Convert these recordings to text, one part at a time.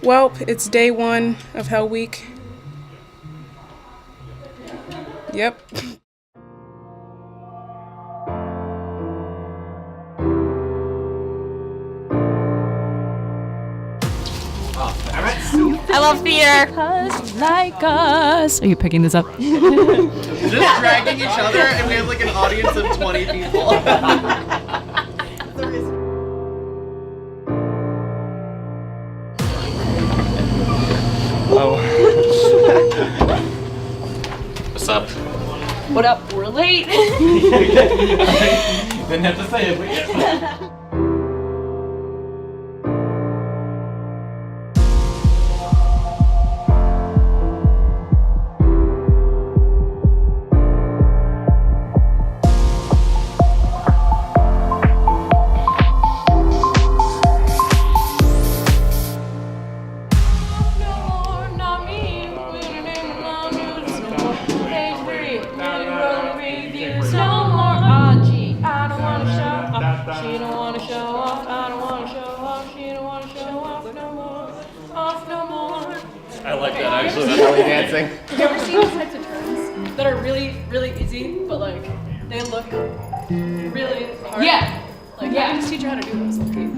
Well, it's day 1 of Hell Week. Yep. I love theater. Like us. Are you picking this up? Just dragging each other, and we have like an audience of 20 people. Oh. What's up? What up? We're late. Didn't have to say it, but yeah. I like that actually. That's belly dancing. Have you ever seen those types of terms that are really, really easy, but like they look really hard? Yeah. Like I can just teach her how to do those. Okay.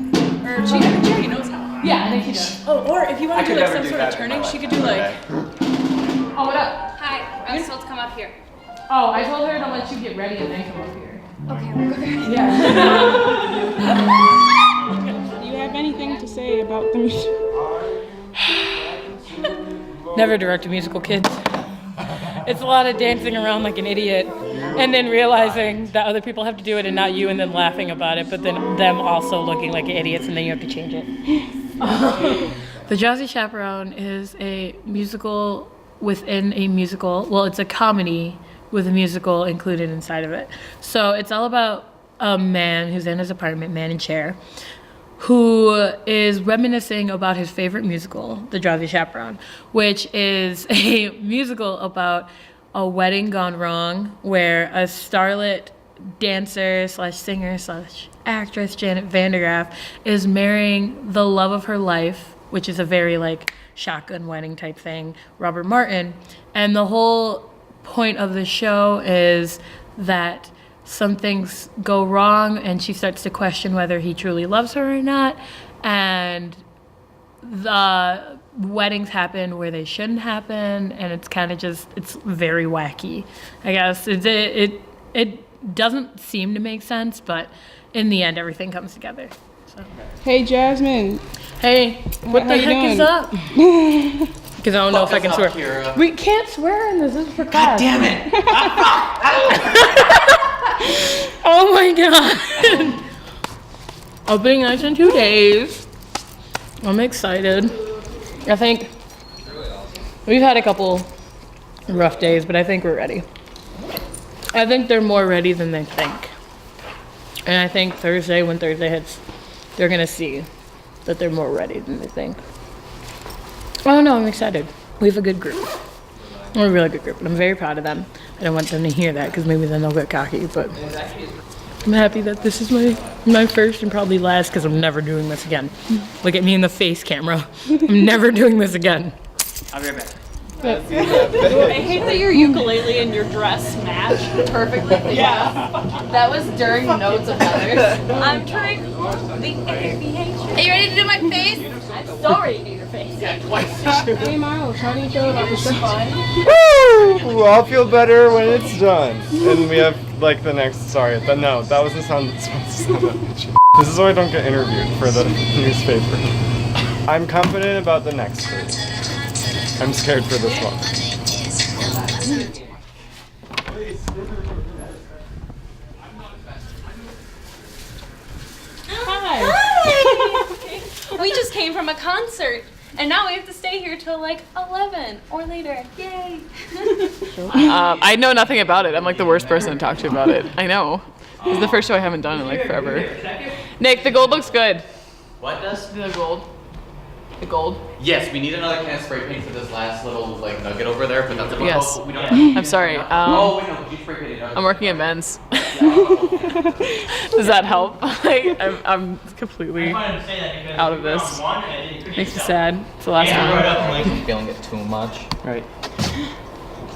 Or she already knows how. Yeah, I think she does. Oh, or if you want to do like some sort of turning, she could do like. Oh, what up? Hi, I was told to come up here. Oh, I told her to let you get ready and then come up here. Okay, we'll go there. Yeah. Do you have anything to say about the music? Never direct a musical, kids. It's a lot of dancing around like an idiot and then realizing that other people have to do it and not you, and then laughing about it, but then them also looking like idiots and then you have to change it. The Drowsy Chaperone is a musical within a musical. Well, it's a comedy with a musical included inside of it. So it's all about a man who's in his apartment, man in chair, who is reminiscing about his favorite musical, The Drowsy Chaperone, which is a musical about a wedding gone wrong where a starlet dancer slash singer slash actress, Janet Vandergraff, is marrying the love of her life, which is a very like shotgun wedding type thing, Robert Martin. And the whole point of the show is that some things go wrong and she starts to question whether he truly loves her or not, and the weddings happen where they shouldn't happen, and it's kind of just, it's very wacky, I guess. It doesn't seem to make sense, but in the end everything comes together. So. Hey, Jazmine. Hey, what the heck is up? Because I don't know if I can swear. Kira. We can't swear in this. This is for class. God damn it! Oh my god. Opening night in 2 days. I'm excited. I think we've had a couple rough days, but I think we're ready. I think they're more ready than they think. And I think Thursday, when Thursday hits, they're gonna see that they're more ready than they think. Oh no, I'm excited. We have a good group. We're a really good group, and I'm very proud of them. I don't want them to hear that because maybe then they'll get cocky, but I'm happy that this is my first and probably last, because I'm never doing this again. Look at me in the face, camera. I'm never doing this again. I'll be right back. I hate that your ukulele and your dress match perfectly. Yeah. That was during notes of others. I'm trying the aviation. Are you ready to do my face? I'm sorry to do your face. Hey, Miles, how do you feel about this? Woo! I'll feel better when it's done. And we have like the next. Sorry, no, that was the sound that's supposed to sound. This is why I don't get interviewed for the newspaper. I'm confident about the next three. I'm scared for this one. Hi. We just came from a concert, and now we have to stay here till like 11 or later. Yay! I know nothing about it. I'm like the worst person to talk to about it. I know. This is the first show I haven't done in like forever. Nick, the gold looks good. What does? The gold. The gold. Yes, we need another can of spray paint for this last little like nugget over there, but that's about Yes. we don't have. I'm sorry. Oh wait, no, you spray paint it. I'm working at men's. Does that help? I'm completely out of this. Makes me sad. It's the last one. Like feeling it too much. Right.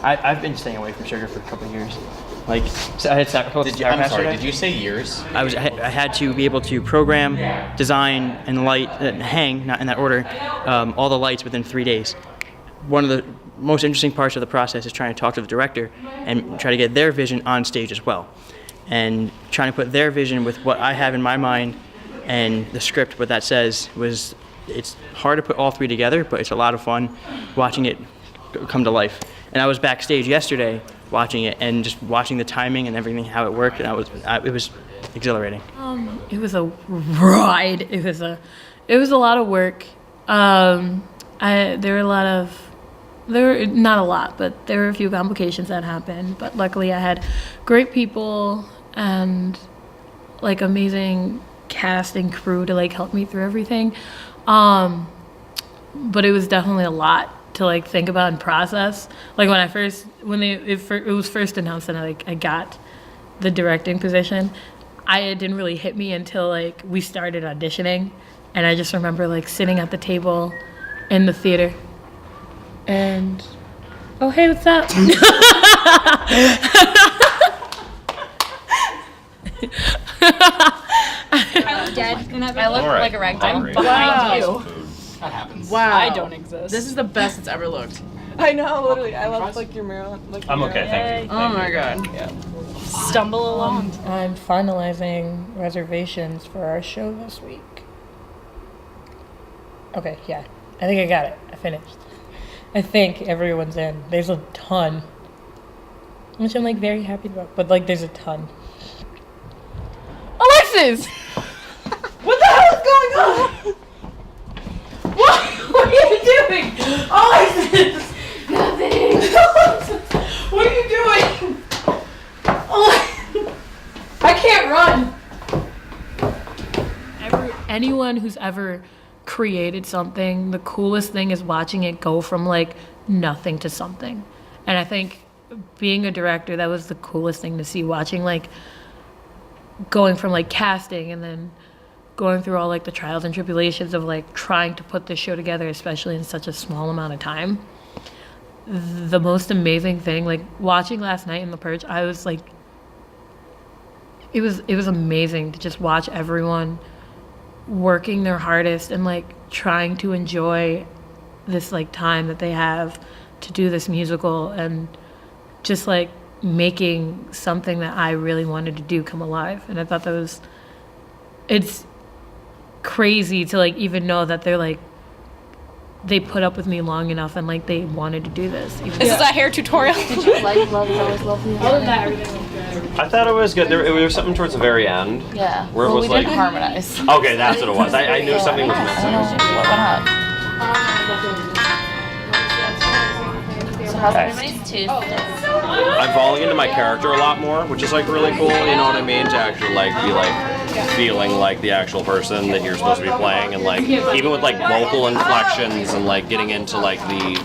I've been staying away from sugar for a couple of years. Like, so I had I'm sorry, did you say years? I had to be able to program, design, and light, hang, not in that order, all the lights within 3 days. One of the most interesting parts of the process is trying to talk to the director and try to get their vision on stage as well. And trying to put their vision with what I have in my mind and the script, what that says, it's hard to put all three together, but it's a lot of fun watching it come to life. And I was backstage yesterday watching it and just watching the timing and everything, how it worked, and it was exhilarating. It was a ride. It was a lot of work. There were not a lot, but there were a few complications that happened. But luckily, I had great people and like amazing cast and crew to like help me through everything. But it was definitely a lot to like think about and process. Like when it was first announced and I got the directing position, it didn't really hit me until like we started auditioning, and I just remember like sitting at the table in the theater and oh hey, what's up? I look dead. I look like a ragdoll. I'm behind you. That happens. Wow. I don't exist. This is the best it's ever looked. I know, literally. I love like your mirror. Like, I'm okay, thank you. Oh my god. Stumble along. I'm finalizing reservations for our show this week. Okay, yeah. I think I got it. I finished. I think everyone's in. There's a ton. Which I'm like very happy about. But like there's a ton. Alexis! What the hell is going on? What are you doing? Alexis! Nothing! What are you doing? I can't run! Anyone who's ever created something, the coolest thing is watching it go from like nothing to something. And I think being a director, that was the coolest thing to see, watching like going from like casting and then going through all like the trials and tribulations of like trying to put this show together, especially in such a small amount of time. The most amazing thing, like watching last night in The Purge, I was like, it was amazing to just watch everyone working their hardest and like trying to enjoy this like time that they have to do this musical and just like making something that I really wanted to do come alive. And I thought it's crazy to like even know that they put up with me long enough and like they wanted to do this. This is a hair tutorial. Did you like Love Is Always Lovely? I thought it was good. There was something towards the very end. Yeah. Where it Well, was we like. didn't harmonize. Okay, that's what it was. I knew something was missing. Why not? So how's Okay. everybody's Tuesday? I'm falling into my character a lot more, which is like really cool. You know what I mean? To actually like be like feeling like the actual person that you're supposed to be playing, and like even with like vocal inflections and like getting into like the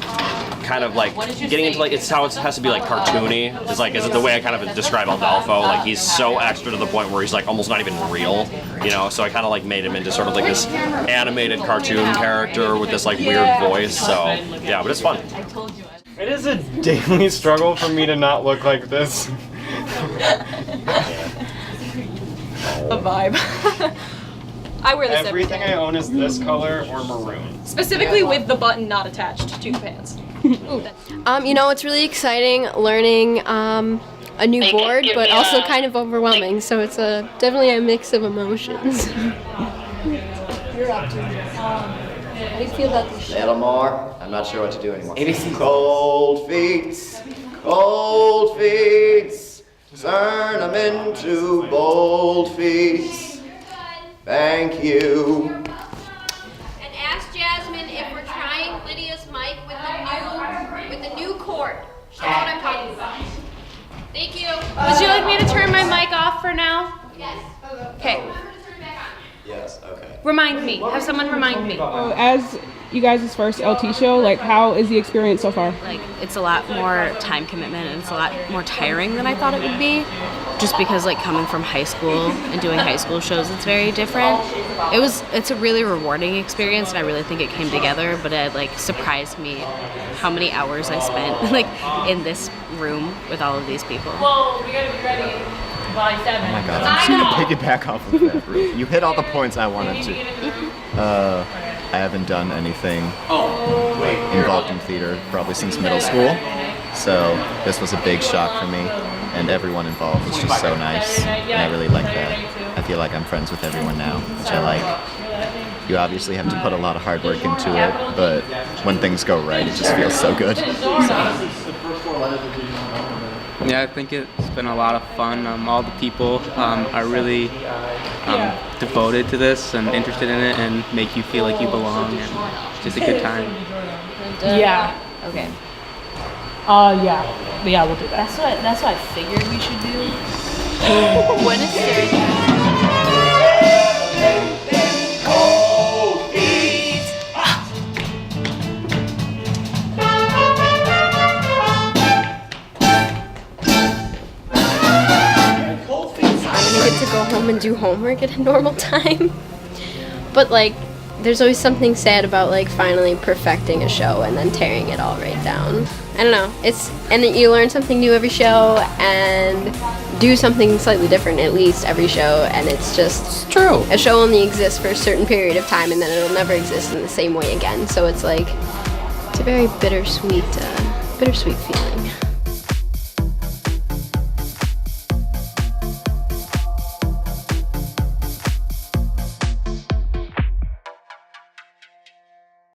kind of like getting into like it's how it has to be like cartoony. It's like is it the way I kind of describe Adolfo? Like he's so extra to the point where he's like almost not even real, you know. So I kind of like made him into sort of like this animated cartoon character with this like weird voice. So yeah, but it's fun. It is a daily struggle for me to not look like this. A vibe. I wear this Everything I own is this color or maroon. specifically with the button not attached to the pants. You know, it's really exciting learning a new board, but also kind of overwhelming. So it's definitely a mix of emotions. You're up to how do you feel about this show? A little more. I'm not sure what to do anymore. Cold feet, turn them into bold feet. Thank you. And ask Jazmine if we're trying Lydia's mic with the new cord. She'll know what I'm talking about. Thank you. Would you like me to turn my mic off for now? Yes. Okay. Yes, okay. Remind me. Have someone remind me. As you guys' first LT show, like how is the experience so far? Like it's a lot more time commitment and it's a lot more tiring than I thought it would be. Just because like coming from high school and doing high school shows, it's very different. It's a really rewarding experience and I really think it came together, but it like surprised me how many hours I spent like in this room with all of these people. Well, we gotta be ready by 7. Oh my god, I'm just gonna piggyback off of that, Ruth. You hit all the points I wanted to. I haven't done anything involved in theater probably since middle school, so this was a big shock for me, and everyone involved was just so nice, and I really like that. I feel like I'm friends with everyone now, which I like. You obviously have to put a lot of hard work into it, but when things go right, it just feels so good. Yeah, I think it's been a lot of fun. All the people are really devoted to this and interested in it and make you feel like you belong and it's just a good time. Yeah. Okay. Yeah, we'll do that. That's what I figured we should do. When is Sarah? To go home and do homework at a normal time. But like there's always something sad about like finally perfecting a show and then tearing it all right down. I don't know. And you learn something new every show and do something slightly different at least every show, and it's true. A show only exists for a certain period of time and then it'll never exist in the same way again. So it's like it's a very bittersweet feeling.